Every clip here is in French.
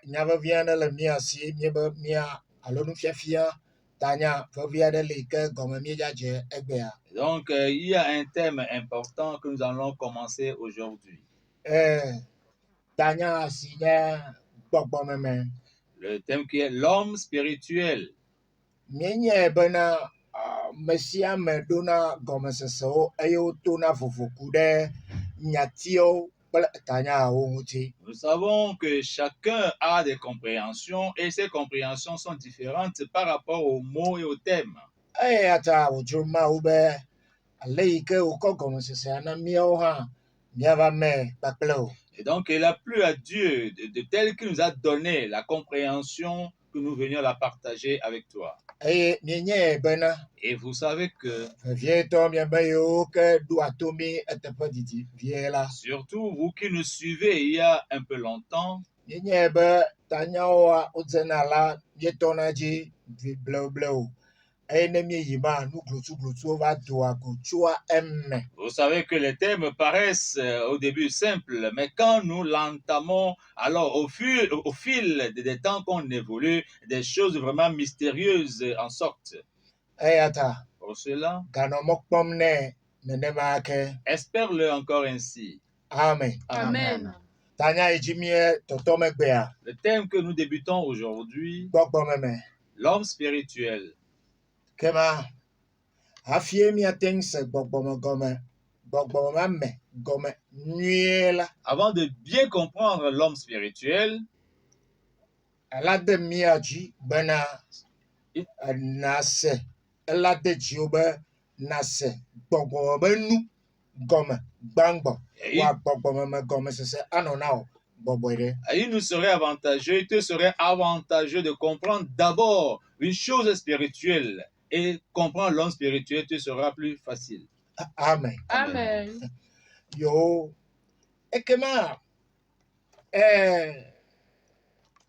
Nyava viana le mia si miebe mia alonu fiafia tanya vevia de leke gome mi jaje egbea. Donc, il y a un thème important que nous allons commencer aujourd'hui. Tanya asinya gbɔgbɔmeme. Le thème qui est l'homme spirituel. Mienye bena mesia me dona gɔmesesewo eye wotona vovoku ɖe nyatiwo kple tanyawo ŋuti. Nous savons que chacun a des compréhensions et ces compréhensions sont différentes par rapport aux mots et aux thèmes. Eya ta wodzro Mawu be ale yi ke wokɔ gɔmesesea na míawo hã míava me kpakple wo. Et donc, il a plu à Dieu de tel qu'il nous a donné la compréhension que nous venions la partager avec toi. Eye mienye bena Et vous savez que, vevietɔ miabe yiwo ke ɖo ato mi eteƒe didi vie la. surtout vous qui nous suivez il y a un peu longtemps, Mienye be tanyawoa wodzena la mietɔna dzi blewu. Eye ne mieyi ma nu glotuglotuwo va doa go tsoa eme. vous savez que les thèmes paraissent au début simples, mais quand nous l'entamons, alors au fil des temps qu'on évolue, des choses vraiment mystérieuses en sortent. Eya ta Pour cela, ganɔ mɔkpɔm nɛ nenema ke. espère-le encore ainsi. Amen. Amen. Tanya yi dzi mie tɔtɔ megbea Le thème que nous débutons aujourd'hui, gbɔgbɔmeme. l'homme spirituel. Kema hafie miate ŋu se gbɔgbɔme gɔme gbɔgbɔme me gɔme nyuie la. Avant de bien comprendre l'homme spirituel, Ela de mia dzi bena nase. Ela de dziwo be nase gbɔgbɔme be nu gɔme gbangbɔ. Wa gbɔgbɔme me gɔmesese anɔ na wo bɔbɔe ɖe. il nous serait avantageux, il te serait avantageux de comprendre d'abord une chose spirituelle et comprendre l'homme spirituel te sera plus facile. Amen. Amen. Yo ekema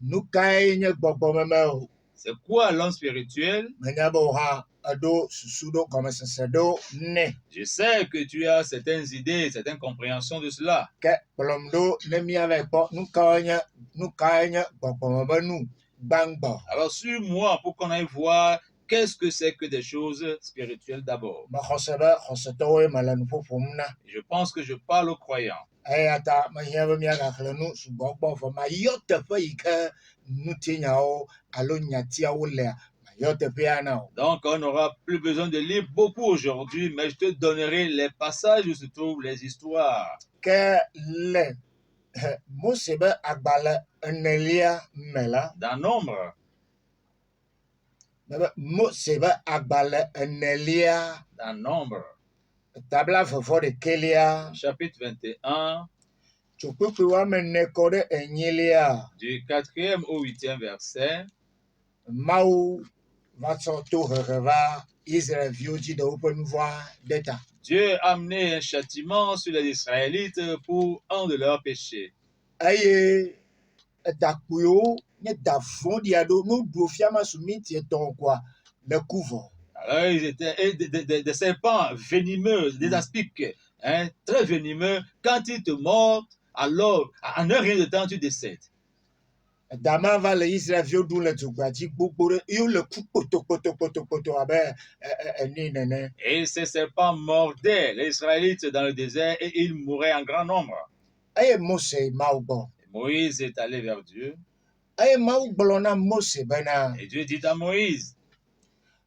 nu kae nye gbɔgbɔmeme o. C'est quoi l'homme spirituel? Menya be wo hã eɖo susu ɖo gɔmesese ɖo nɛ. Je sais que tu as certaines idées, certaines compréhensions de cela. Ke kplɔm ɖo ne míava kpɔ nu kae nye gbɔgbɔme be nu gbangbɔ. Alors suis-moi pour qu'on aille voir qu'est-ce que c'est que des choses spirituelles d'abord. Mexɔse be xɔsetɔwoe mele nu ƒoƒom na. Je pense que je parle aux croyants. Eya ta mehiã be míagaxlẽ nu sugbɔ gbɔ vɔ mayɔ teƒe yi ke nutinyawo alo nyatiawo lea mayɔ teƒea na o. Donc on n'aura plus besoin de lire beaucoup aujourd'hui, mais je te donnerai les passages où se trouvent les histoires. Ke le Mose be agbalẽ enelia me la. Dans Nombre, Mose be agbalẽ enelia. dans Nombre, Tabla vevɔ ɖekelia. chapitre 21, Tso kpekpe woame ne kɔ ɖe enyilia. du 4e au 8e verset, Mawu va tsɔ tohehe va Israelviwo dzi ɖe woƒe nu vɔ̃a ɖe ta. Dieu a amené un châtiment sur les Israélites pour un de leurs péchés. Eye edakpuiwo nye da vɔ̃ɖi aɖewo nuɖuwo fiama sumiti etɔ̃ koa le ku vɔ. Alors ils étaient des serpents venimeux, des aspics, très venimeux. Quand ils te mordent, alors en un rien de temps tu décèdes. Dama va le Israelviwo ɖum le dzogbadzi gbogbo ɖe yewo le ku kpotokpotokpotokpoto abe eni nene. Et ces serpents mordaient les Israélites dans le désert et ils mouraient en grand nombre. Eye Mose Mawu gbɔ. Moïse est allé vers Dieu Eye Mawu gblɔ na Mose bena et Dieu dit à Moïse,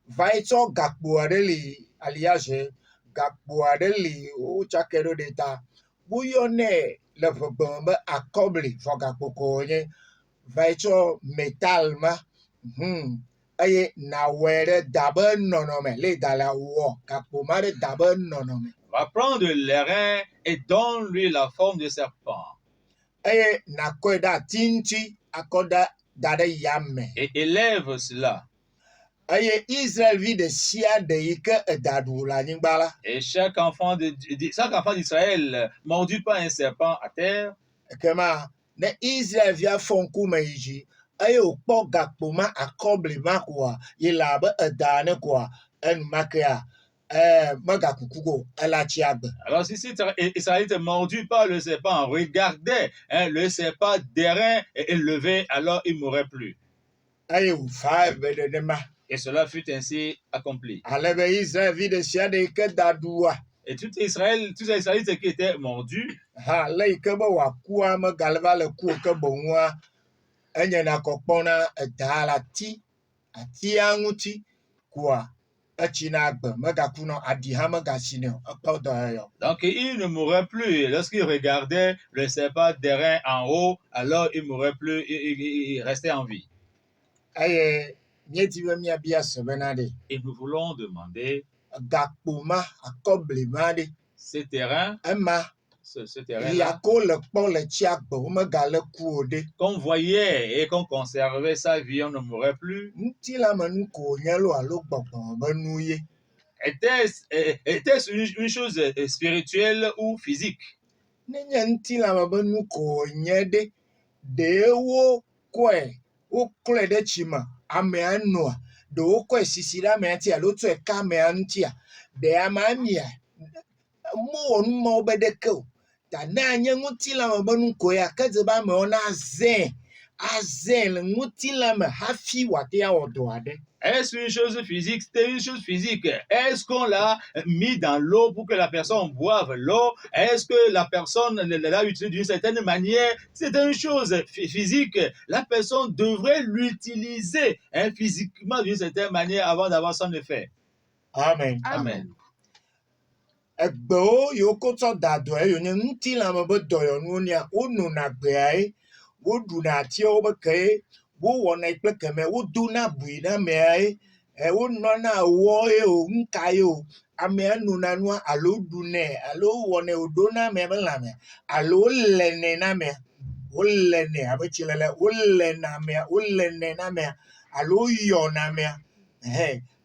va yi tsɔ gakpo aɖe li aliaze gakpo aɖe li wotsake ɖo ɖe ta woyɔnɛ le ʋegbeme be akɔbli vɔ gakpo ko wònye. Va yi tsɔ metal ma eye nawɔe ɖe da be nɔnɔme le da le wɔ gakpo ma ɖe da be nɔnɔme. va prendre l'airain et donne-lui la forme de serpent. Eye nakɔe ɖe ati ŋuti akɔ da ɖe yame. Et élève cela. Eye Israelvi ɖe sia ɖe yi ke eda ɖu le anyigba la. Et chaque enfant d'Israël mordu par un serpent à terre. Ekema ne Israelvia fɔ ŋkume yi dzi eye wòkpɔ gakpo ma akɔbli ma koa yi le abe eda ne koa enumakea megakukugo elachiagbe. Alors, si cet Israélite est mordu par le serpent, regardez, le serpent d'airain est élevé, alors il ne mourrait plus. Aye fa bededema. Et cela fut ainsi accompli. Alebe Israël vide siade ke dadua. Et tout Israël, tous les Israélites qui étaient mordus, Ha le ke be wakua me galva le ku ke bonwa. Enye na kokpona edala ti ati anguti kwa echina agbe megakuno adiha megasine okpodoyo. donc il ne mourrait plus. Lorsqu'il regardait le serpent d'airain en haut, alors il ne mourrait plus, il restait en vie. Aye nyeti be mia bia sebenade. Et nous voulons demander, Gakpoma akoblemade ce terrain, ema ce terrain-là, yako le kpɔ le tsiagbe womegale kuo ɖe. qu'on voyait et qu'on conservait sa vie, on ne mourrait plus. Ŋutilame nu ko nye lo alo gbɔgbɔme be nu ye. Était-ce une chose spirituelle ou physique? Nenye ŋutilame be nu ko nye ɖe, ɖe wokɔe woklɔe ɖe tsi me amea noa, ɖe wokɔe sisi ɖe amea ŋuti alo tsɔe ka amea ŋutia, ɖe amea mia mowɔ nu mawo be ɖeke o. Ta ne anye ŋutilame be nu ko ya ke dze be amewo na azẽ le ŋutilame hafi wòate awɔ dɔ aɖe. Est-ce une chose physique? C'était une chose physique. Est-ce qu'on l'a mis dans l'eau pour que la personne boive l'eau? Est-ce que la personne l'a utilisé d'une certaine manière? C'est une chose physique. La personne devrait l'utiliser physiquement d'une certaine manière avant d'avoir son effet. Amen. Amen. Egbewo yiwo ko tsɔ da dɔe yiwo nye ŋutilame be dɔyɔnuwo nia, wonona gbeae, woɖuna atiawo be kee, wowɔnae kple keme, wodona bui na ameae, wonɔna wɔe o, nukae o, amea nona nua alo ɖunɛ alo wɔnɛ wòɖona amea be lãmea alo wolẽnɛ na amea, wolẽnɛ abe tsilele, wolẽna amea, wolẽnɛ na amea alo woyɔna amea.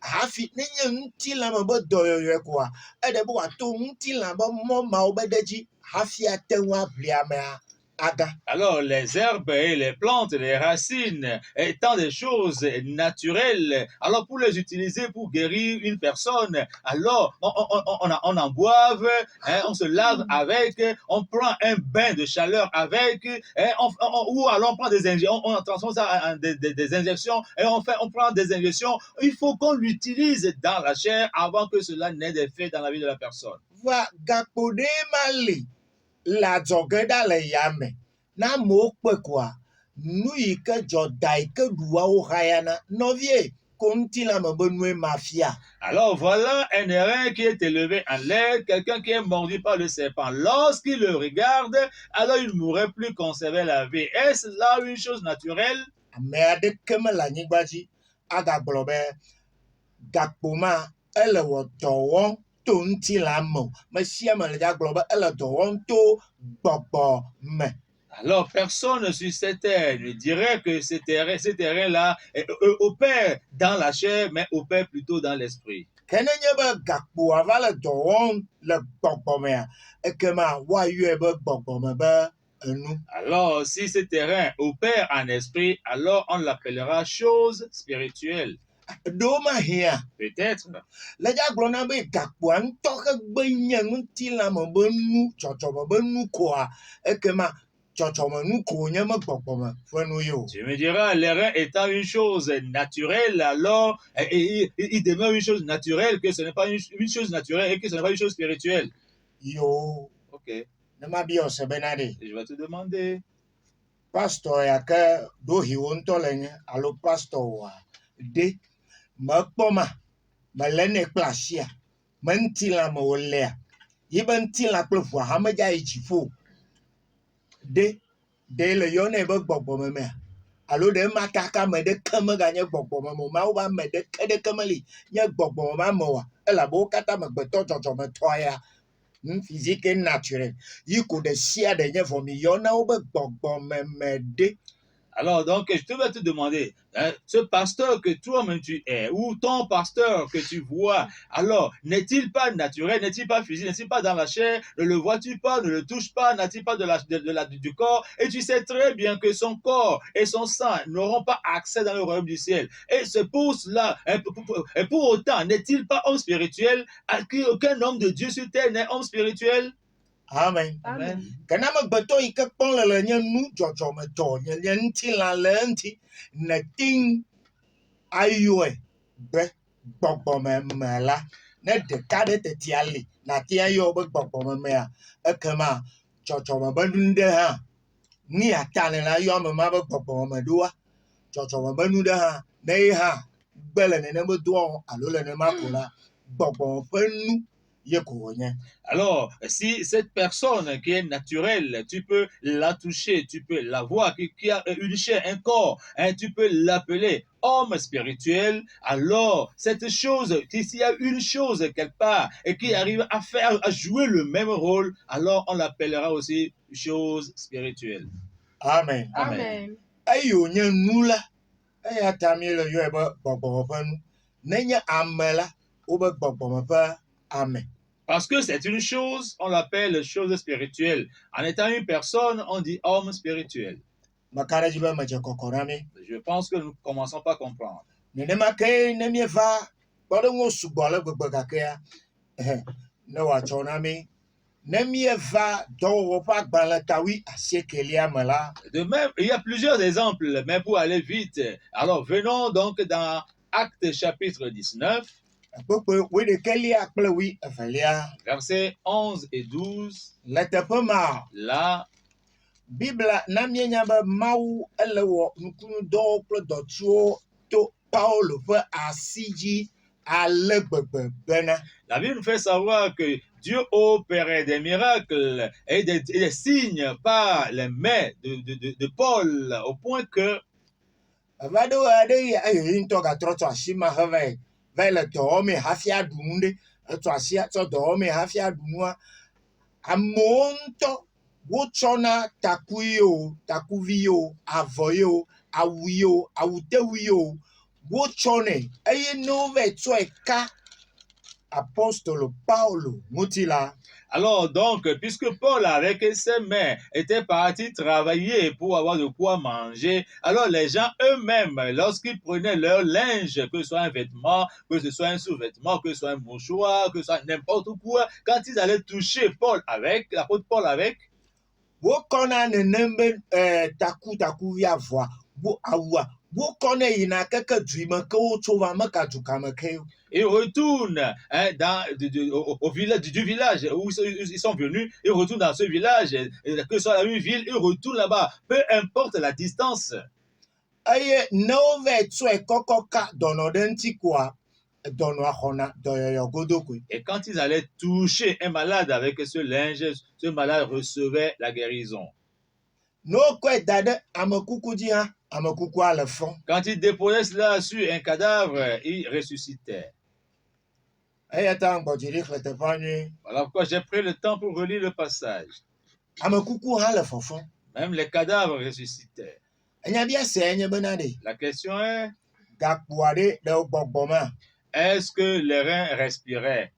Hafi nenye ŋutilame be dɔyɔyɔe koa, eɖe be wòato ŋutilame be mɔ mawo be ɖe dzi hafi ate ŋu aʋli amea aga. Alors, les herbes et les plantes, les racines, étant des choses naturelles, alors pour les utiliser pour guérir une personne, alors on en boive, on se lave avec, on prend un bain de chaleur avec, ou alors on prend des injections, on transforme ça en des injections, et on prend des injections. Il faut qu'on l'utilise dans la chair avant que cela n'ait d'effet dans la vie de la personne. Va gakpo ɖe ma li le adzɔge ɖa le yame. Na amewo kpɔe koa, nu yi ke dzɔ da yi ke ɖuawo hayana, nɔvie, ko ŋutilame be nue mafia. Alors voilà un airain qui est élevé en l'air, quelqu'un qui est mordu par le serpent. Lorsqu'il le regarde, alors il ne mourrait plus conserver la vie. Est-ce là une chose naturelle? Ame aɖeke mele anyigba dzi agagblɔ be gakpo ma ele wɔ dɔ wɔm to ŋutilame o. Me sia me le dzagblɔ be ele dɔ wɔm to gbɔgbɔ me. Alors, personne sur cette terre ne dirait que ce terrain-là opère dans la chair, mais opère plutôt dans l'esprit. Ke nenye be gakpoa va le dɔ wɔm le gbɔgbɔmea, ekema woayɔe be gbɔgbɔme be enu. Alors, si ce terrain opère en esprit, alors on l'appellera chose spirituelle. Ɖewo mahia. Peut-être. Le dzagblɔna be gakpoa ŋutɔ hegbe nye ŋutilame be nu, tsɔtsɔme be nu koa, ekema tsɔtsɔme nu ko nye me gbɔgbɔme ƒe nu ye o. Tu me diras, l'airain étant une chose naturelle, alors il demeure une chose naturelle, que ce n'est pas une chose naturelle et que ce n'est pas une chose spirituelle. Yo. Ok. Ne ma bia ose bena ɖe. Je vais te demander. Pastor ya ke ɖo hiwo ŋutɔ le nye alo pastor wa ɖe mekpɔ ma mele nɛ kple asia me ŋutilame wolea yi be ŋutilã kple ʋua hã medza yi dziƒo ɖe le yɔnɛ be gbɔgbɔme mea alo ɖe ma kaka ame ɖeke meganye gbɔgbɔme me o, mawo be ame ɖeke meli nye gbɔgbɔme be ame oa, elabe wo katã amegbetɔ dzɔdzɔmetɔa ya physique et naturel yi ko ɖe sia ɖe nye vɔ mi yɔna wo be gbɔgbɔme me ɖe. Alors, donc, je vais te demander, hein, ce pasteur que toi-même tu es, ou ton pasteur que tu vois, alors, n'est-il pas naturel, n'est-il pas physique, n'est-il pas dans la chair, ne le vois-tu pas, ne le touches pas, n'a-t-il pas du corps, et tu sais très bien que son corps et son sang n'auront pas accès dans le royaume du ciel. Et c'est pour cela, et pour autant, n'est-il pas homme spirituel, aucun homme de Dieu sur terre n'est homme spirituel? Amen. Amen. Kana magbato ika kpɔn le nye nu dzɔdzɔmetɔ nye ŋutilã le eŋuti ne ting ayɔe be gbɔgbɔme me la ne ɖeka ɖe tetia li nate ayɔ be gbɔgbɔme mea ekema dzɔdzɔme be nu ɖe hã nu ata ne la yɔ ame ma be gbɔgbɔme me ɖoa dzɔdzɔme be nu ɖe hã ne ye hã gbe le nenema doa alo le nenema ko la gbɔgbɔme ƒe nu ye ko wònye. Alors, si cette personne qui est naturelle, tu peux la toucher, tu peux la voir, qui a une chair, un corps, hein, tu peux l'appeler homme spirituel, alors cette chose, s'il y a une chose quelque part et qui arrive à faire, à jouer le même rôle, alors on l'appellera aussi chose spirituelle. Amen. Amen. Eyi wònye nu la eya ta mi le yɔe be gbɔgbɔme ƒe nu nenye ame la wobe gbɔgbɔme ƒe ame. Parce que c'est une chose, on l'appelle chose spirituelle. En étant une personne, on dit homme spirituel. Meka ɖe dzi be medze kɔkɔ na mi. Je pense que nous ne commençons pas à comprendre. Nenema ke ne mieva kpɔɖeŋuwo sugbɔ le gbegbe gakea ne wòatsɔ na mi. Ne mieva dɔwɔwɔ ƒe agbalẽtawi 9 me la. De même, il y a plusieurs exemples, mais pour aller vite. Alors, venons donc dans Actes chapitre 19. Kpekpe 11 kple 12. Versets 11 et 12. Le teƒe ma Là, Bibla na mienya be Mawu ele wɔ nukunudɔwo kple dɔtsuwo to Paulo ƒe asi dzi ale gbegbe bena. la Bible nous fait savoir que Dieu opérait des miracles et des signes par les mains de Paul, au point que Va ɖo aɖe yi eye ŋutɔ gatrɔ tsɔ asi ma va yi le dɔ wɔmee hafi aɖu nu ɖe. Etsɔ asi tsɔ dɔ wɔmee hafi aɖu nua. Amewo ŋutɔ wotsɔna takui o, takuvi o, avɔ ye o, awu ye o, awutewui ye o, wotsɔnɛ eye ne wova tsɔe ka apostolo Paulo ŋuti la. alors donc, puisque Paul avec ses mains était parti travailler pour avoir de quoi manger, alors les gens eux-mêmes, lorsqu'ils prenaient leur linge, que ce soit un vêtement, que ce soit un sous-vêtement, que ce soit un mouchoir, que ce soit n'importe quoi, quand ils allaient toucher Paul avec, l'apôtre Paul avec, Wokɔna nenem be takuvi avɔa bo awua wokɔnɛ yina keke dui me ke wotso va meka duka me ke. ils retournent hein, au village, du village où ils sont venus, ils retournent dans ce village, que ce soit une ville, ils retournent là-bas, peu importe la distance. Eye ne wova tsɔe kɔkɔ ka dɔnɔ ɖe ŋuti koa dɔnɔa xɔna dɔyɔyɔ godokoe. Et quand ils allaient toucher un malade avec ce linge, ce malade recevait la guérison. Ne wokɔe da ɖe amekuku dzi hã amekukua le fɔm. Quand ils déposaient cela sur un cadavre, il ressuscitait. Eya ta ŋgbɔdzi ɖi xlẽ teƒea nyuie. Voilà pourquoi j'ai pris le temps pour relire le passage. Amekuku hã le fɔfɔm. Même les cadavres ressuscitaient. Enyabia se nye bena ɖe La question est, gakpo aɖe le wo gbɔgbɔmea. est-ce que les reins respiraient?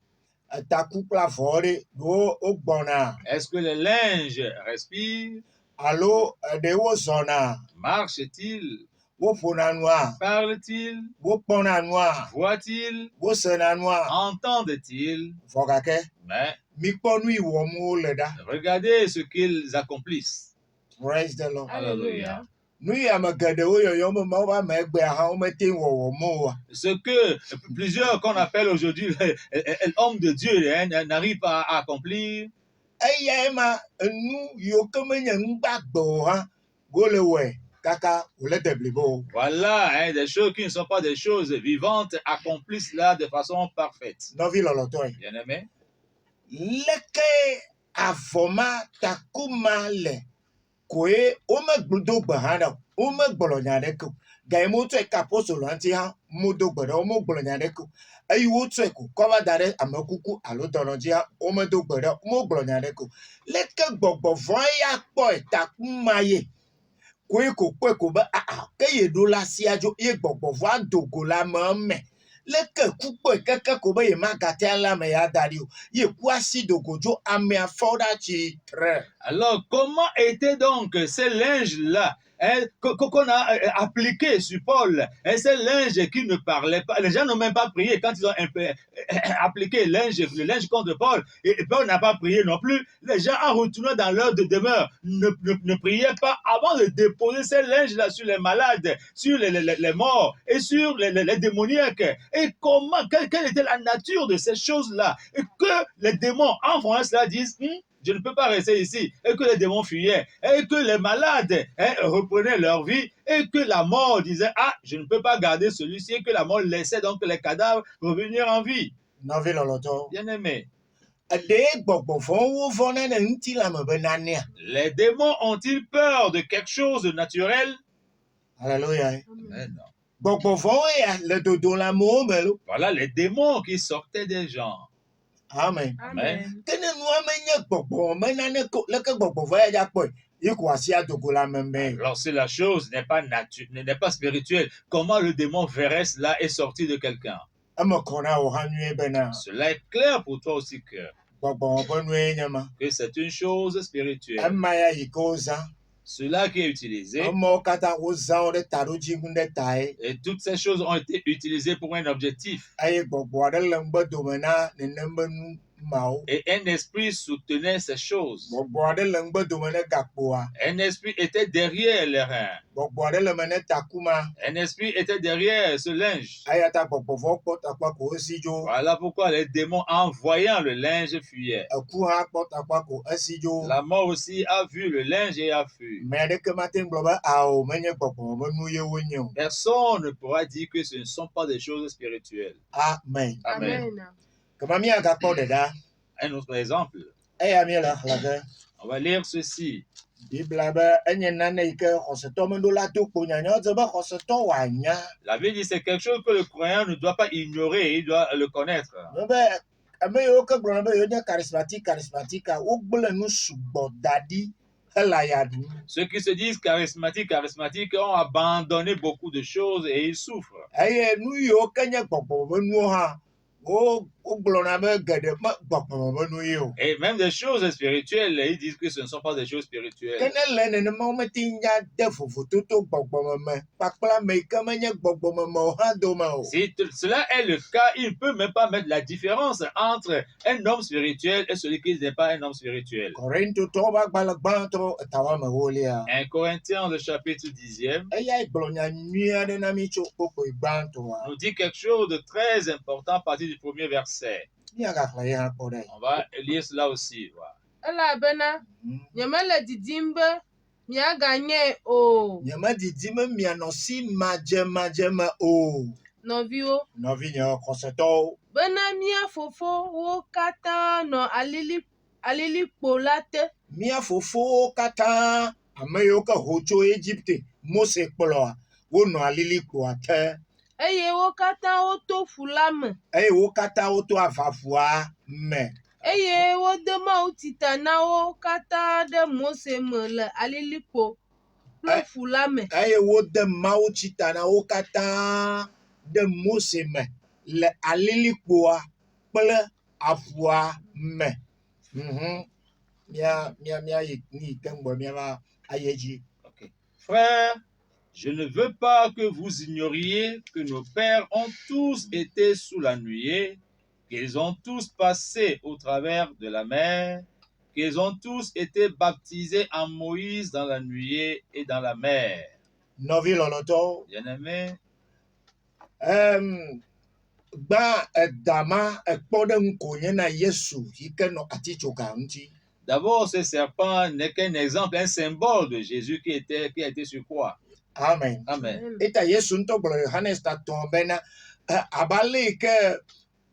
Taku kple avɔ ɖe wogbɔna. Est-ce que les linges respirent? Alo ɖe wozɔna. Marche-t-il? Woƒona nua. Parle-t-il? Wokpɔna nua. Voit-il? Wosena nua. Entendent-ils? Vɔ gake Mais mikpɔ nu yi wɔm wole ɖa. regardez ce qu'ils accomplissent. Praise the Lord. Alléluia. Nu yi ame geɖewo yɔyɔm be Mawu ƒe ame egbea hã womete ŋu wɔwɔm oa. Ce que plusieurs qu'on appelle aujourd'hui hommes de Dieu hein, n'arrivent pas à accomplir. Eya ma enu yiwo ke menye nu gbagbe o hã wole wɔe kaka wòle de blibo o. Voilà, hein, des choses qui ne sont pas des choses vivantes accomplissent cela de façon parfaite. Nɔvi lɔlɔtɔe. Bien aimé. Leke avɔ ma taku ma le koe womegblɔdo gbe hã ɖe o. Womegblɔ nya ɖeke o. Gayi wotsɔe ka apostolo ŋuti hã modo gbe ɖe o, womegblɔ nya ɖeke o. Eye wotsɔe ko kɔ va da ɖe amekuku alo dɔnɔ dzi hã womedo gbe ɖe o, womegblɔ nya ɖeke o. Leke gbɔgbɔ vɔ ya kpɔe taku ma ye koe ko kpe ko be ke ye ɖo la sia dzo ye gbɔgbɔ vɔ adogo la me leke ku kpe keke ko be ye magate la me ya da ɖi o ye ku asi dogo dzo amea fɔ ɖe tsitre. Alors, comment étaient donc ces linges-là qu'on a appliqués sur Paul, ces linges qui ne parlaient pas? Les gens n'ont même pas prié quand ils ont appliqué le linge contre Paul, et Paul n'a pas prié non plus. Les gens, en retournant dans leur demeure, ne priaient pas avant de déposer ces linges-là sur les malades, sur les morts et sur les démoniaques. Et comment, quelle était la nature de ces choses-là? Et que les démons, en voyant cela, disent je ne peux pas rester ici, et que les démons fuyaient, et que les malades reprenaient leur vie, et que la mort disait, je ne peux pas garder celui-ci, et que la mort laissait donc les cadavres revenir en vie. Nɔvi lɔlɔtɔ. Bien aimé. Ɖe gbɔgbɔ vɔwo vɔna ne ŋuti la me be nanea. Les démons ont-ils peur de quelque chose de naturel? Alléluia. Mais non. Gbɔgbɔ vɔwo ya le dodo la mewo me lo. Voilà les démons qui sortaient des gens. Amen. Amen. Ke ne nua menye gbɔgbɔ me nane ko leke gbɔgbɔ vɔ ya dza kpɔe ye ko asi adogo la me me. Alors si la chose n'est pas spirituelle, comment le démon verrait cela et sortir de quelqu'un? Eme kɔna wò hã nyuie bena Cela est clair pour toi aussi gbɔgbɔ ƒe nue nye ma. que c'est une chose spirituelle. Ema ya yi ke wozã. Cela qui est utilisé, Emewo katã wozã wo ɖe taɖodzi ŋu ɖe tae. et toutes ces choses ont été utilisées pour un objectif. Eye gbɔgbɔ aɖe le ŋgbe dome na nenem be nu mawo. Et un esprit soutenait ces choses. Gbɔgbɔ aɖe le ŋgbe dome ne gakpoa. Un esprit était derrière les reins. Gbɔgbɔ aɖe le me ne takuma. Un esprit était derrière ce linge. Eya ta gbɔgbɔ vɔ kpɔ takpa ko esi dzo. Voilà pourquoi les démons, en voyant le linge, fuyaient. Eku hã kpɔ takpa ko esi dzo. La mort aussi a vu le linge et a fui. Me aɖeke mate ŋu gblɔ be ao menye gbɔgbɔ be nu ye wonye o. Personne ne pourra dire que ce ne sont pas des choses spirituelles. Amen. Amen. Kema miagakpɔ ɖeɖa. Un autre exemple. Eya miele xlẽ ge. On va lire ceci. Bibla be enye nane yi ke xɔsetɔ meɖo la to kpo nyanya dze be xɔsetɔ wòanya. La Bible dit que c'est quelque chose que le croyant ne doit pas ignorer, il doit le connaître. Be ame yiwo ke gblɔna be yewo nye charismatique wogble nu sugbɔ da ɖi hele ya ɖum. Ceux qui se disent charismatiques ont abandonné beaucoup de choses et ils souffrent. Eye nu yiwo ke nye gbɔgbɔ be nuwo hã wogblɔna be geɖe me gbɔgbɔ be nu ye o. Et même des choses spirituelles, ils disent que ce ne sont pas des choses spirituelles. Ke ne le nenema womete nya de vovototo gbɔgbɔ me kpakple ame yi ke menye gbɔgbɔ me o hã dome o. Si cela est le cas, il ne peut même pas mettre la différence entre un homme spirituel et celui qui n'est pas un homme spirituel. Korintotɔwo ƒe agbalẽ gbãtɔ etawɔmewolia. 1 Corinthiens, le chapitre 10e, Eya gblɔ nya nyui aɖe na mi tso kpokpoe gbãtɔa. nous dit quelque chose de très important à partir du premier verset. Miagaxlẽ ye hã kpɔ ɖe. On va lire cela aussi. Voilà. Elabena nyemele didim be miaganye o. Nyemedidi be mianɔ si madzemadze me o. Nɔviwo, Nɔvinye xɔsetɔwo. bena mía fofowo katã nɔ alilikpo la te. Mía fofowo katã ame yiwo ke ho tso Egypte Mose kplɔa wonɔ alilikpoa te. Eye wo katã woto ƒu la me. Eye wo katã woto avaƒua me. Eye wode Mawu tita na wo katã ɖe Mose me le alilikpo kple ƒu la me. Eye wode Mawu tsita na wo katã ɖe Mose me le alilikpoa kple aƒua me. Mia yi ke ŋgɔ miava ayi edzi. Okay. Frères, je ne veux pas que vous ignoriez que nos pères ont tous été sous la nuée, qu'ils ont tous passé au travers de la mer, qu'ils ont tous été baptisés en Moïse dans la nuée et dans la mer. Nɔvi lɔlɔtɔ. Bien-aimés, Gbã edama ekpɔ ɖe ŋko nye na Yesu yi ke nɔ atitsoga ŋuti. d'abord, ce serpent n'est qu'un exemple, un symbole de Jésus qui a été sur croix. Amen. Amen. Eta Yesu ŋutɔ gblɔ Yohanes 3 bena abale yi ke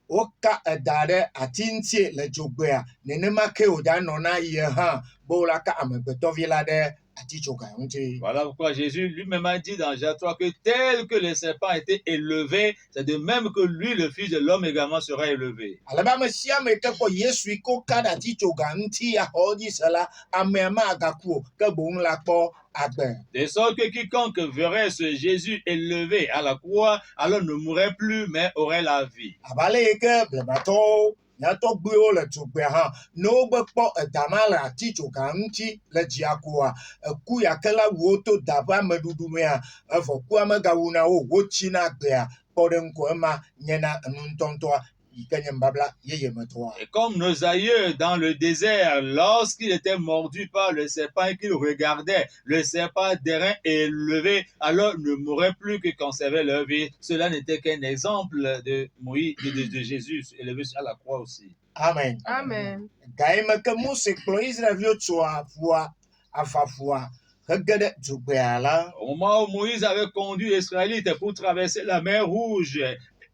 woka eda ɖe ati ŋutie le dzogbea nenema ke wòda nɔ na ye hã be wolaka amegbetɔvi la ɖe atitsoga ŋuti. Voilà pourquoi Jésus lui-même a dit dans Jean 3 que tel que le serpent a été élevé, c'est de même que lui, le Fils de l'homme également, sera élevé. alebe ame sia ame ke kpɔ Yesu yi ke woka ɖe atitsoga ŋuti ya xɔ dzi se la, amea magaku o, ke boŋ la kpɔ agbe. De sorte que quiconque verrait ce Jésus élevé à la croix, alors ne mourrait plus, mais aurait la vie. Abe ale yi ke blematɔwo nyatɔgbuiwo le tugbea hã ne wogbe kpɔ edama le atitsoga ŋuti le dzia koa, eku ya ke la wuwo to da ƒe ameɖuɖu mea, evɔ kua megawu na wo, wotsina agbea kpɔ ɖe ŋkɔ ema nyena enu ŋutɔŋutɔa yi ke nye nubabla yeyemetɔa. Et comme nos aïeux dans le désert, lorsqu'ils étaient mordus par le serpent et qu'ils regardaient le serpent d'airain élevé, alors ne mourraient plus que conservaient leur vie. Cela n'était qu'un exemple de Moïse, de Jésus élevé à la croix aussi. Amen. Amen. Ga yi me ke Mose kplɔ Israelviwo tso aƒua afaƒua hege ɖe dzogbea la, Au moment où Moïse avait conduit les Israélites pour traverser la mer Rouge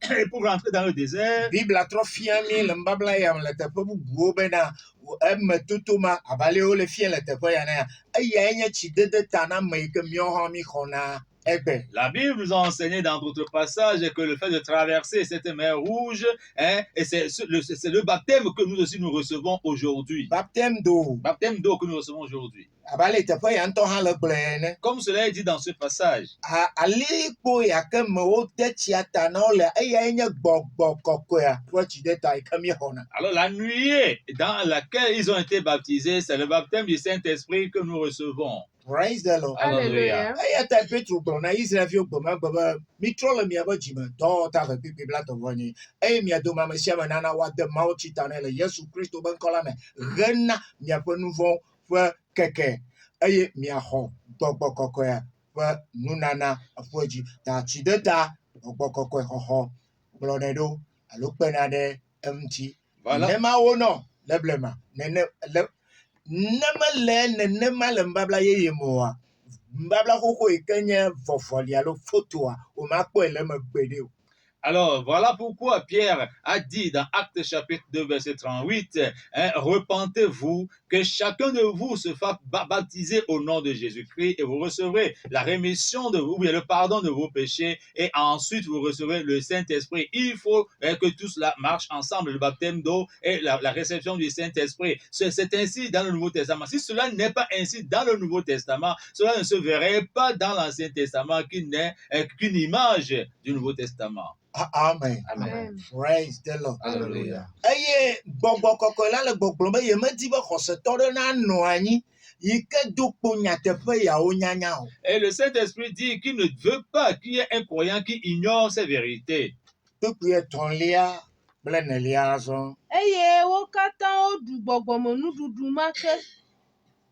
et pour rentrer dans le désert, Bibla trɔ fia mi le nubabla ya me le teƒe bubuwo bena eme toto ma abe alewo le fia le teƒe ya na, eyae nye tsidede ta na ame yi ke míawo hã míxɔna egbe. la Bible nous a enseigné dans d'autres passages que le fait de traverser cette mer rouge, et c'est le baptême que nous aussi nous recevons aujourd'hui. Baptême d'eau. Baptême d'eau que nous recevons aujourd'hui. Abe ale teƒe ya ŋutɔ hã le gblɔe ene. Comme cela est dit dans ce passage, Alikpo ya ke me wode tsia ta na wo le eyae nye gbɔgbɔ kɔkɔea ƒe tsideta yi ke míexɔna. alors la nuée dans laquelle ils ont été baptisés, c'est le baptême du Saint-Esprit que nous recevons. Praise the Lord. Hallelujah. Eya ta Petro gblɔ na Israelviwo gbemegbe be mitrɔ le miaƒe dzime dɔ ta ve pipi bla tɔvɔ nyi eye mia dome ame sia ame nana woade Mawu tsi ta nɛ le Yesu Kristo ƒe ŋkɔ la me hena miaƒe nu vɔ̃wo ƒe keke eye miaxɔ gbɔgbɔ kɔkɔea ƒe nunana aƒe dzi. Ta tsideta gbɔgbɔ kɔkɔe xɔxɔ kplɔnɛ ɖo alo kpena ɖe eŋuti. Voilà. Nenema wonɔ le blema nene le ne mele nenema le nubabla yeye me oa, nubabla xoxo yi ke nye vɔvɔli alo fotoa womakpɔe le megbe ɖe o. Alors, voilà pourquoi Pierre a dit dans Actes chapitre 2, verset 38, repentez-vous, que chacun de vous se fasse baptiser au nom de Jésus-Christ et vous recevrez la rémission de vous, le pardon de vos péchés et ensuite vous recevrez le Saint-Esprit. Il faut que tout cela marche ensemble, le baptême d'eau et la réception du Saint-Esprit. C'est ainsi dans le Nouveau Testament. Si cela n'est pas ainsi dans le Nouveau Testament, cela ne se verrait pas dans l'Ancien Testament qui n'est qu'une image du Nouveau Testament. Amen. Amen. Praise the Lord. Hallelujah. Eye gbɔgbɔ kɔkɔe la le gbɔgblɔm be yemedi be xɔsetɔ ɖe nanɔ anyi yi ke do kpo nyateƒe yawo nyanya o. Et le Saint-Esprit dit qu'il ne veut pas qu'il y ait un croyant qui ignore ces vérités. Kpekpe etɔ̃lia kple enelia zɔ. Eye wo katã woɖu gbɔgbɔmenuɖuɖu ma ke.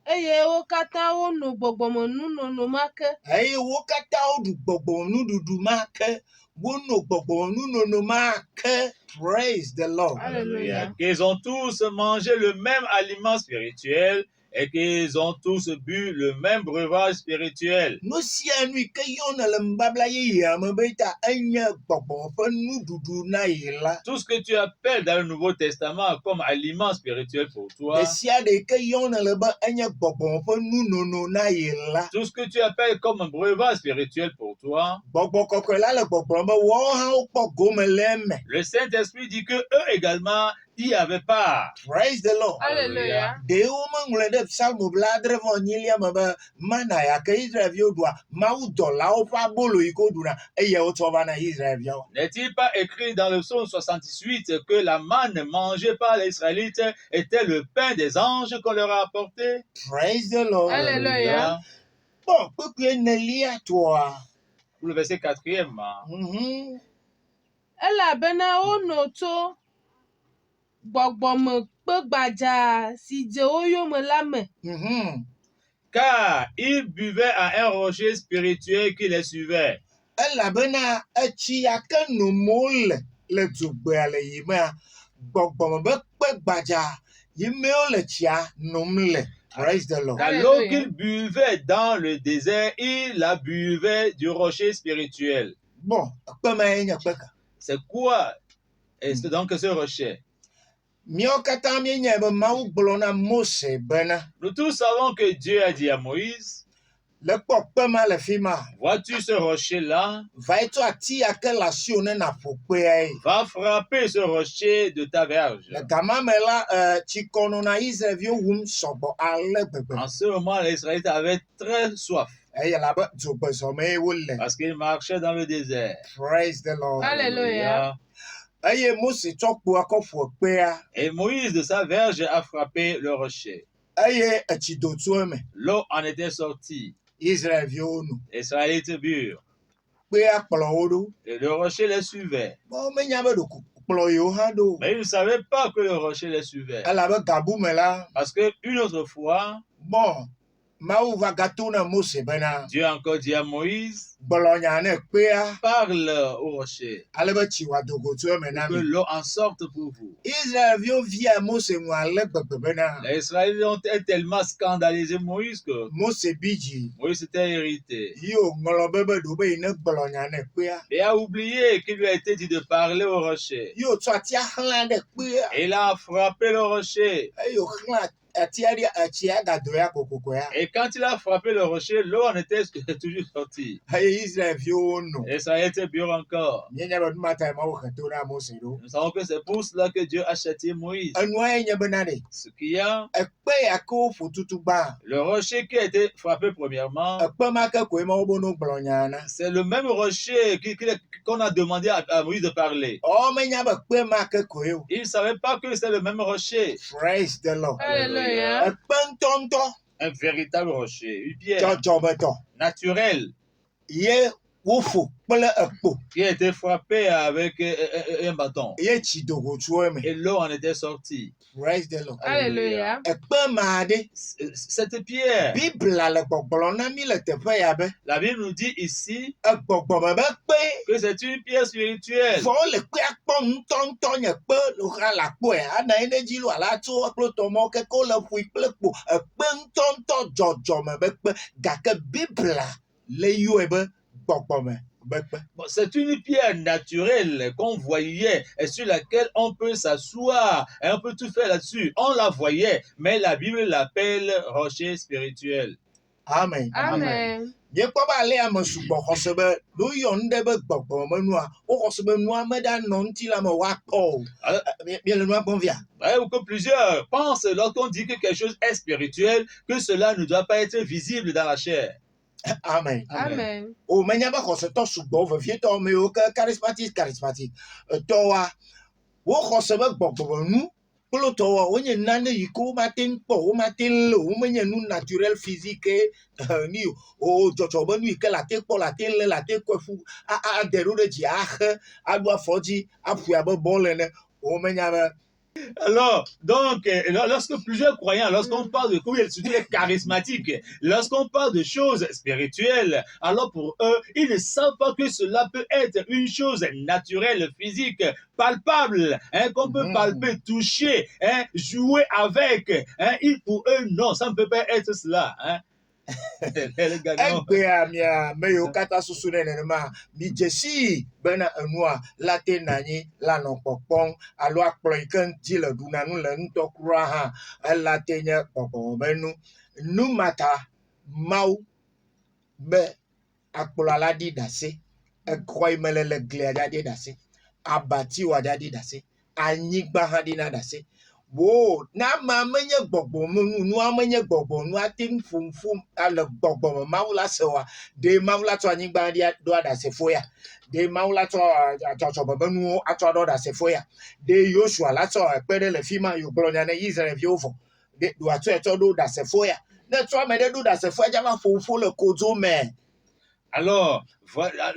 Eye wo katã wonɔ gbɔgbɔmenunono ma ke. Eye wo katã woɖu gbɔgbɔnuɖuɖu ma ke, wonɔ gbɔgbɔnunono ma ke. Praise the Lord. Hallelujah. Qu'ils ont tous mangé le même aliment spirituel et qu'ils ont tous bu le même breuvage spirituel. Nu sia nu yi ke yɔna le nubabla yeyea me be ta enye gbɔgbɔ ƒe nuɖuɖu na yi la. Tout ce que tu appelles dans le Nouveau Testament comme aliment spirituel pour toi, Ɖe sia ɖe yi ke yɔna le be enye gbɔgbɔ ƒe nunono na yi la. tout ce que tu appelles comme un breuvage spirituel pour toi, Gbɔgbɔ kɔkɔe la le gbɔgblɔm be wɔwo hã wokpɔ gome le eme. le Saint-Esprit dit que eux également y avaient part. Praise the Lord. Hallelujah. Ɖewo meŋlɔe ɖe Psalmo 29 me be mana ya ke Israelviwo ɖua mawudɔlawo ƒe abolo yi ke woɖuna eye wotsɔ va na Israelviawo. N'est-il pas écrit dans le psaume 68 que la manne mangée par les Israélites était le pain des anges qu'on leur a apporté? Praise the Lord. Hallelujah. Bon, kpekpe enelia toa. Pour le verset 4e. Elabena wonɔ tso gbɔgbɔme kpe gbadza si dze wo yome la me. Car ils buvaient à un rocher spirituel qui les suivait. Elabena etsi ya ke nom le dzogbea le yimea, gbɔgbɔme be kpe gbadza yi mewo le tsia nom le. Praise the Lord. Car l'eau qu'ils buvaient dans le désert, ils la buvaient du rocher spirituel. Bon, kpe ma ye nye kpeka. C'est quoi est-ce donc ce rocher? Míawo katã míenya be Mawu gblɔ na Mose bena Nous tous savons que Dieu a dit à Moïse, le kpɔkpe ma le fi ma. vois-tu ce rocher-là? Va etsɔ ati yake le asiwò ne nàƒo kpea ye. Va frapper ce rocher de ta verge. Le gama me la tsikɔnu na Israelviwo wum sɔgbɔ ale gbegbe. En ce moment, les Israélites avaient très soif Eye elabe dzogbezɔme ye wole. parce qu'ils marchaient dans le désert. Praise the Lord. Alléluia. Eye Mose tsɔ kpoa kɔ ƒo kpea. Et Moïse de sa verge a frappé le rocher. Eye etsi do tso eme. L'eau en était sortie. Israelviwo nu. Les Israélites burent. Kpea kplɔ wo ɖo. Et le rocher les suivait. Bon menya be ɖo kplɔ yewo hã ɖo. Mais ils ne savaient pas que le rocher les suivait. Elabe gabu me la. Parce que une autre fois, Bon, Mawu va gato na Mose bena Dieu a encore dit à Moïse, gblɔ nya ne kpea. parle au rocher, Ale be tsi wòado go tso eme na que mi. l'eau en sorte pour vous. Israelviwo via Mose ŋu ale gbegbe bena Les Israélites ont tellement scandalisé Moïse que Mose bi dzi. Moïse était irrité. Yi wòŋlɔ be ɖo be yi ne gblɔ nya ne kpea. Et a oublié qu'il lui a été dit de parler au rocher. Yi wòtsɔ atia xlã ɖe kpea. Et il a frappé le rocher. Eye wòxlã atia ɖe etsia gado ya kokoko ya. Et quand il a frappé le rocher, l'eau en était toujours sortie. Eye Israelviwo nu. Et ça a été pire encore. Míenya be numa ta ye Mawu xe to na Mose ɖo. Nous savons que c'est pour cela que Dieu a châtié Moïse. Enua ye nye bena ɖe. Ce qu'il y a, Ekpe yake woƒo tutu gbã. le rocher qui a été frappé premièrement, Ekpe ma ke koe Mawu be no gblɔ nya na. c'est le même rocher qu'on a demandé à Moïse de parler. Ɔ menya be kpe ma ke koe o. Il ne savait pas que c'est le même rocher. Praise the Lord. Alléluia. Ekpe ŋutɔŋutɔ Un véritable rocher, une pierre dzɔdzɔmetɔ. naturelle Ye woƒo kple ekpo. qui a été frappée avec un bâton. Ye tsi do go tso eme. Et l'eau en était sortie. Praise the Lord. Alléluia. Ekpe ma ɖe. Cette pierre, Bibla le gbɔgblɔ na mi le teƒe ya be la Bible nous dit ici egbɔgbɔme be kpe. que c'est une pierre spirituelle. Vɔ wole kpea kpɔm ŋutɔŋutɔ nye kpe lora le akpɔe. Ana yi ne dzi lo ala tso kple tɔmɔ keke wole ƒoe kple kpo. Ekpe ŋutɔŋutɔ dzɔdzɔme be kpe. Gake Bibla le yɔe be gbɔgbɔme be kpe. Bon, c'est une pierre naturelle qu'on voyait et sur laquelle on peut s'asseoir et on peut tout faire là-dessus. On la voyait, mais la Bible l'appelle rocher spirituel. Amen. Amen. Miekpɔ be ale ame sugbɔ xɔse be ɖo yɔ nu ɖe be gbɔgbɔme nua. Woxɔse be nua meɖanɔ ŋuti la me woakpɔ o. Alors, Miele nua gbɔm via. voyez que plusieurs pensent lorsqu'on dit que quelque chose est spirituel, que cela ne doit pas être visible dans la chair. Amen. Amen. O menya be xɔsetɔ sugbɔ vevietɔ me yiwo ke charismatique. Tɔwoa woxɔse be gbɔgbɔme nu kple tɔwoa wonye nane yi ke womate ŋu kpɔ, womate ŋu lé o, womenye nu naturel physique ni o dzɔdzɔ be nu yi ke late kpɔ, late lé, late kɔe fu ade ɖo ɖe dzi axe, aɖo afɔ dzi aƒoe abe bɔl ene. Womenya be Alors, donc, lorsque plusieurs croyants, lorsqu'on parle de surtout les charismatiques, lorsqu'on parle de choses spirituelles, alors pour eux, ils ne savent pas que cela peut être une chose naturelle, physique, palpable, hein, qu'on peut palper, toucher, hein, jouer avec. Hein, pour eux, non, ça ne peut pas être cela. Hein. Les gars, non. egbea mia me yiwo katã susu ɖe nenema mi dze si bena enua la te na anyi la nɔ kpɔkpɔm alo akplɔ yi ke ŋuti le ɖuna nu le ŋutɔ kura hã ela te nye gbɔgbɔme nu. Nu ma ta Mawu be akplɔa la ɖi ɖe asi, exɔ yi me le glia ɖa ɖi ɖe asi, abatiwoa ɖa ɖi ɖe asi, anyigba hã ɖina ɖe asi. Wo na ama menye gbɔgbɔme nu, nua menye gbɔgbɔ nu ate ŋu ƒomƒom ale gbɔgbɔme Mawu la se wa. Ɖe Mawu la tsɔ anyigba ɖo ɖe asi foya. Ɖe Mawu la tsɔ dzɔdzɔme nuwo atsɔ ɖo ɖe asi foya. Ɖe Yosua la tsɔ ekpe ɖe le fi ma yogblɔ nya ne Israelviwo vɔ. Ɖe wòatsɔe tsɔ ɖo ɖe asi foya. Ne tsɔ ame ɖe ɖo ɖe asi foya dza va ƒoƒo le kodzo me. Alors, voilà,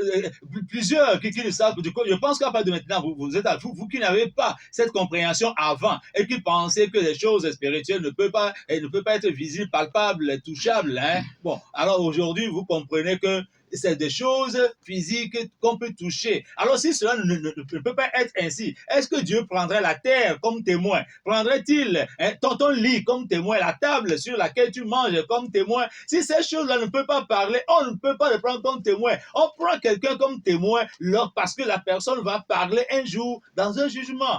plusieurs qui ne savent, je pense qu'à partir de maintenant, vous êtes vous qui n'avez pas cette compréhension avant et qui pensez que les choses spirituelles ne peuvent pas être visibles, palpables, touchables. Hein? Bon, alors aujourd'hui, vous comprenez que c'est des choses physiques qu'on peut toucher. Alors si cela ne peut pas être ainsi, est-ce que Dieu prendrait la terre comme témoin? Prendrait-il ton lit comme témoin, la table sur laquelle tu manges comme témoin? Si ces choses-là ne peuvent pas parler, on ne peut pas le prendre comme témoin. On prend quelqu'un comme témoin parce que la personne va parler un jour dans un jugement.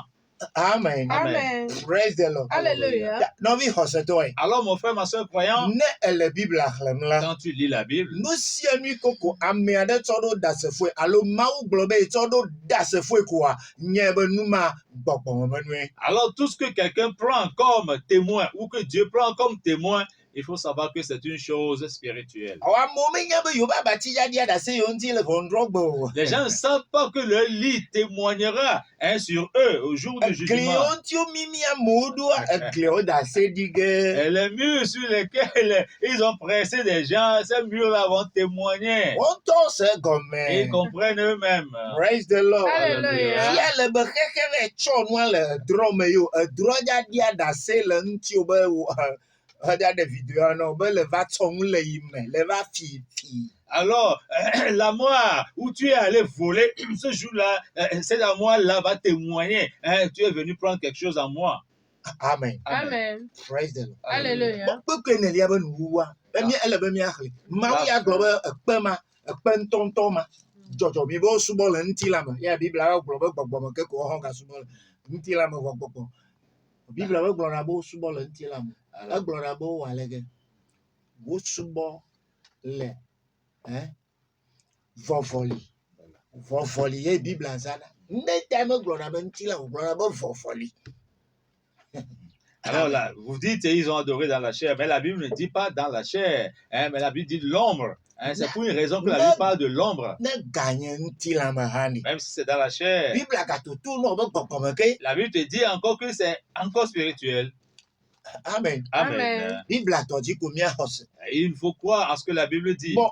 Amen. Amen. Praise the Lord. Alléluia. Novi hosetoi. Alors, mon frère, ma soeur croyant, Ne ele Bible ahlemla. quand tu lis la Bible, No si enu koko ame ade todo dasefue alo mawu globe todo dasefue kwa nyebe numa gbogbo menwe. alors tout ce que quelqu'un prend comme témoin ou que Dieu prend comme témoin, il faut savoir que c'est une chose spirituelle. Awa momi nyebe yoba bati ya dia dase yonti le vondrogbo. Les gens ne savent pas que leur lit témoignera sur eux au jour du jugement. Glionti o mimi amodo glio dase dige. Et les murs sur lesquels ils ont pressé des gens, ces murs-là vont témoigner. Wonto se Et gome. ils comprennent eux-mêmes. Praise the Lord. Alléluia. Fia le be kekere chonwa le drome yo droja dia dase le nti obe regarde des vidéos, non, ben, le va tomber le va fi. Alors, la moi où tu es allé voler, ce jour-là, cette moi-là va témoigner. Tu es venu prendre quelque chose en moi. Amen. Amen. Praise the Lord. Alléluia. Bon, que ne liaba nuwa. Emi ele be mi akhle. Ma ya globe ekpema, ekpentontoma. Jojo mi bo subo le nti la ma. Ya Bible a globe gbogbo mo ke ko ho ga subo le nti la ma gbogbo. Bible a globe na bo subo le nti la ma. A globe na bo wa lege. Wo subo le vovoli. Vovoli ye Bible azana. Ne teme globe na nti la globe na bo vovoli. Alors là, vous dites ils ont adoré dans la chair, mais la Bible ne dit pas dans la chair, mais la Bible dit l'ombre. C'est pour une raison que la Bible parle de l'ombre. Même si c'est dans la chair. La Bible te dit encore que c'est encore spirituel. Amen. Amen. Il faut croire à ce que la Bible dit. Bon,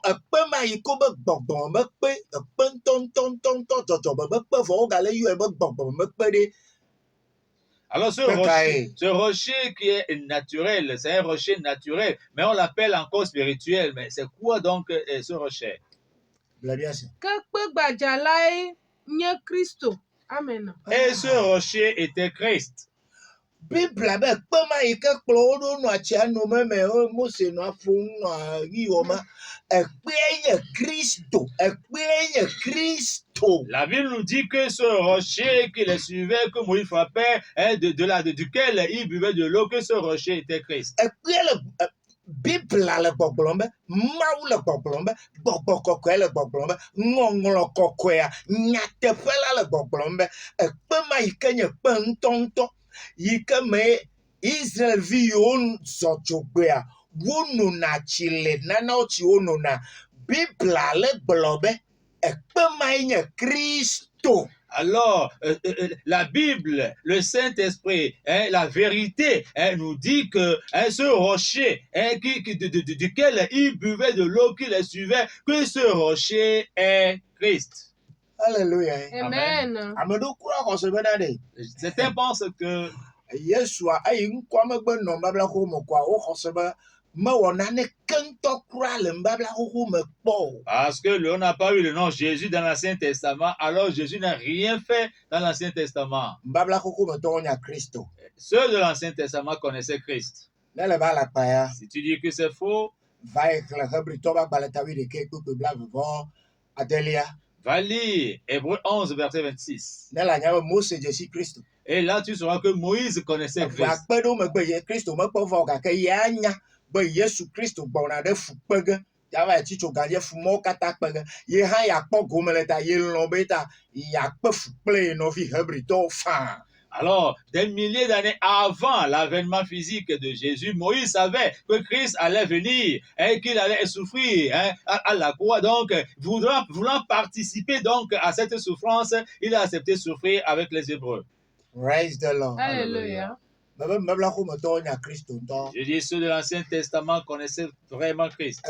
alors ce rocher qui est naturel, c'est un rocher naturel, mais on l'appelle encore spirituel. Mais c'est quoi donc ce rocher? Amen. Et ce rocher était Christ. Bible abe kpema ike kplɔ ɖo no atsia no meme Mose no afɔ no yiwɔma ekpee nye Kristo. La Bible nous dit que ce rocher qui les suivait, que Moïse frappait, duquel il buvait de l'eau, que ce rocher était Christ. Ekpee le Bible le gbɔgblɔm be Mawu le gbɔgblɔm be gbɔgbɔ kɔkɔe le gbɔgblɔm be ŋɔŋlɔ kɔkɔea nyateƒe la le gbɔgblɔm be ekpema yike nye kpe ŋutɔŋutɔ yike me Israelvi yiwo zɔ dzogbea wonona tsi le nanewo tsi wonona Bibla le gblɔ be ekpemae nye Kristo. Alors, la Bible, le Saint-Esprit, la vérité, nous dit que ce rocher duquel il buvait de l'eau qui les suivait, que ce rocher est Christ. Alléluia. Amen. Certains pensent que Yeshua ayi nkwame gbe no babla ko mo kwa o khoseba me wonane kento kura le babla ko me kpo. Parce que on n'a pas eu le nom Jésus dans l'Ancien Testament, alors Jésus n'a rien fait dans l'Ancien Testament. Babla ko me to nya Christo. Ceux de l'Ancien Testament connaissaient Christ. Nele bala paya. Si tu dis que c'est faux, va éclairer hebri to ba balatawi de ke ko bla vivant Adelia. Va lire Hébreux 11 verset 26. Nela nya Mose Jésus Christ. Et là, tu sauras que Moïse connaissait Christ. Yesu Kristo gbɔna ɖe fukpe ge yava etsitso gadze fumɔwo katã kpe ge ye hã yakpɔ gome le ta ye lɔ̃ be ta yakpe fu kple nɔvi hebritɔwo faa. Alors, des milliers d'années avant l'avènement physique de Jésus, Moïse savait que Christ allait venir et qu'il allait souffrir à la croix. Donc, voulant participer donc à cette souffrance, il a accepté de souffrir avec les Hébreux. Praise the Lord. Alléluia. Je dis, ceux de l'Ancien Testament connaissaient vraiment Christ.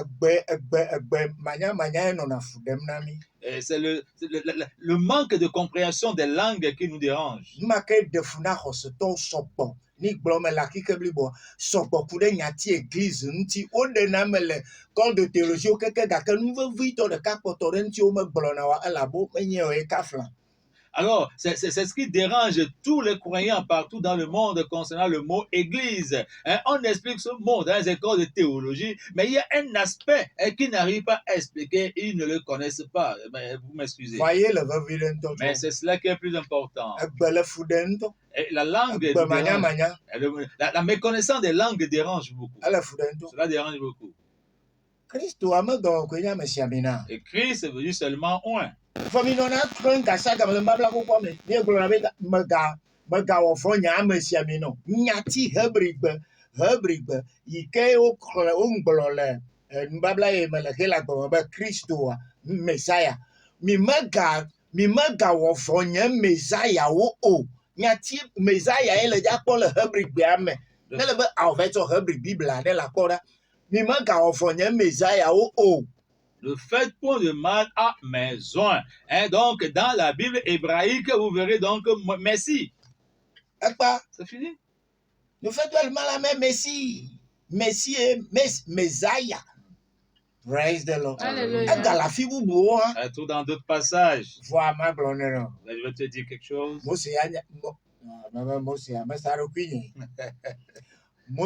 Et c'est le manque de compréhension des langues qui nous dérange. Ni gblɔme le akike blibo sɔgbɔ ku ɖe nyati église ŋuti woɖena me le kɔ de théologie keke gake nuvevitɔ ɖeka kpɔtɔ ɖe ŋuti wo megblɔna wa elabo menye o ye kafla. Alors, c'est ce qui dérange tous les croyants partout dans le monde concernant le mot église. Hein, on explique ce mot dans les écoles de théologie, mais il y a un aspect qu'ils n'arrivent pas à expliquer, ils ne le connaissent pas. Mais vous m'excusez. Voyez le vivre dans Mais c'est cela qui est plus important. le fudento, Et la langue le mania dérange. mania, La méconnaissance des langues dérange beaucoup. le fudento. Cela dérange beaucoup. Christo ame do ko nya mesiamina. Et Christ veut dire seulement un. Famino na tron ka saka me mbabla ko ko me. Ni glo na be mega wo fo nya mesiamino. Nyati hebrigbe ike o kro o ngbolo le mbabla e me le hela ko be Christo Messiah. Mi mega wo fo nya Messiah o. Nyati Messiah ele ja ko le hebrigbe ame. Ne le be en fait so hebrig Bible la la ko da. Mi mega wo fo nya Messiah o. Ne faites point de mal à maison. Hein, donc, dans la Bible hébraïque, vous verrez donc Messie. C'est fini. Ne faites pas le mal à mes Messie. Messie et Messiah. Praise the Lord. Alléluia. Dans la fille boubou, hein. Tout dans d'autres passages. Vois ma blonde. Je vais te dire quelque chose. Moi,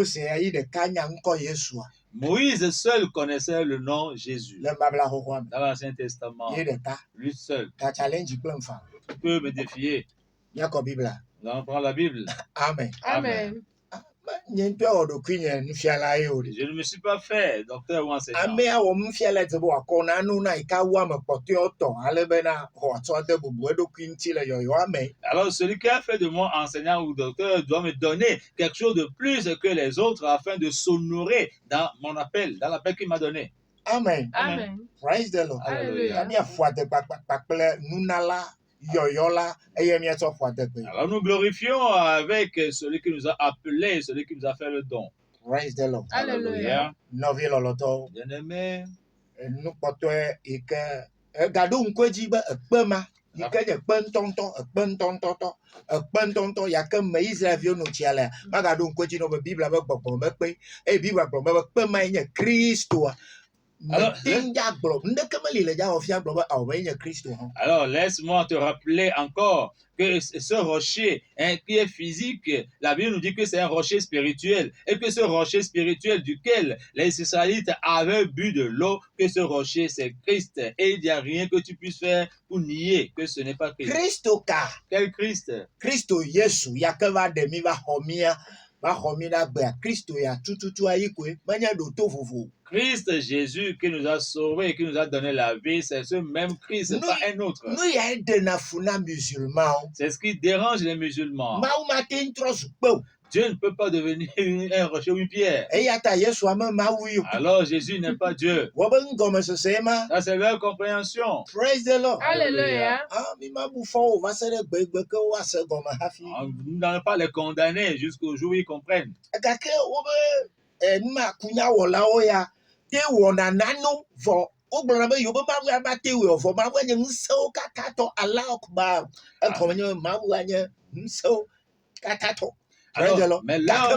c'est de Kanya encore Yeshua. Moïse seul connaissait le nom Jésus. Le babla ho Dans l'Ancien Testament, Il est ta lui seul. ta challenge plein femme. Tu peux me défier. Yako Bible. Nous allons prendre la Bible. Amen. Amen. Nyen pe odo kwinye nfiala e ori. Je ne me suis pas fait docteur ou enseignant. Ame a wo mfiala te bo akona nu na ika wa me pote oto alebe na ho ato de bubu edo kwinti le yo amen. Alors celui qui a fait de moi enseignant ou docteur doit me donner quelque chose de plus que les autres afin de s'honorer dans mon appel, dans l'appel qu'il m'a donné. Amen. Amen. Praise the Lord. Alléluia. Ami afuate pakpakple nunala yoyola eye mi eto fuate pe. Alors nous glorifions avec celui qui nous a appelés, celui qui nous a fait le don. Praise the Lord. Alléluia. Novi loloto Bien-aimé, nu poto ike gado nkweji be ekpema ike je kpentonto ekpentonto ya ke me Israel no chiale ma gado nkweji no be Bible be gbogbo me pe e Bible gbogbo me kpema nye Kristo. Alors, laisse-moi te rappeler encore que ce rocher qui est physique, la Bible nous dit que c'est un rocher spirituel et que ce rocher spirituel duquel les Israélites avaient bu de l'eau, que ce rocher c'est Christ et il n'y a rien que tu puisses faire pour nier que ce n'est pas Christ. Christo ka. Quel Christ? Christo Yesu yakeva demi va homia gbe Christo ya tututu ayikwe manya do to fufu. Christ Jésus qui nous a sauvés, qui nous a donné la vie, c'est ce même Christ, pas un autre. Nous y a de na funa musulman. C'est ce qui dérange les musulmans. Ma ou matin tros po. Dieu ne peut pas devenir un rocher ou une pierre. E ya ta Yesu ama ma wi. Alors Jésus n'est pas Dieu. Wo ben ngome se sema. Ça c'est leur compréhension. Praise the Lord. Alléluia. Ah mi ma bu fo va se de gbegbe ke wa se gome hafi. Nous n'allons pas les condamner jusqu'au jour où ils comprennent. Ka ke wo be ma kunya wo la o ya. Te wo na nanu vo ogbona be yo be ma bu ma te wo vo ma bu anye nso kakato Allah akbar. E ko menye ma bu anye nso kakato. Alors, mais là,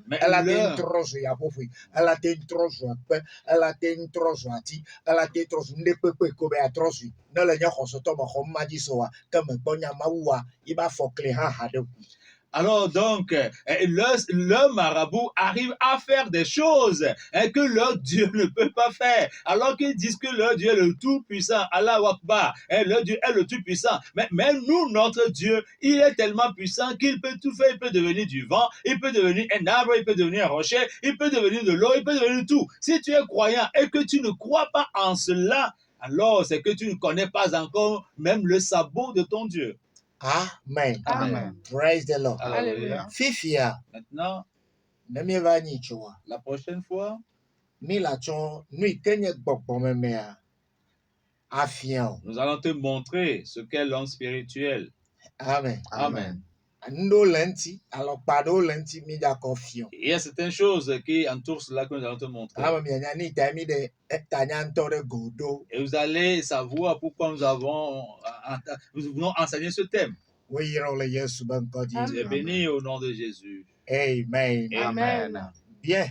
mais ela tem troço ya pofu ela tem troço ape ela tem troço ati ela tem troço ndepepe ko be atroço na le nya khosoto mo khom maji so wa kama bonya mawa iba fokle ha de. Alors donc, le marabout arrive à faire des choses que leur Dieu ne peut pas faire. Alors qu'ils disent que leur Dieu est le Tout-Puissant, Allah Akbar, leur Dieu est le Tout-Puissant. Mais nous, notre Dieu, il est tellement puissant qu'il peut tout faire. Il peut devenir du vent, il peut devenir un arbre, il peut devenir un rocher, il peut devenir de l'eau, il peut devenir tout. Si tu es croyant et que tu ne crois pas en cela, alors c'est que tu ne connais pas encore même le sabot de ton Dieu. Amen. Amen. Praise the Lord. Alléluia. Fifia. Maintenant, la prochaine fois, nous allons te montrer ce qu'est l'homme spirituel. Amen. Amen. Il y a certaines choses qui entourent cela que nous allons te montrer. Et vous allez savoir pourquoi nous voulons enseigner ce thème. Tu es béni au nom de Jésus. Amen. Amen. Bien.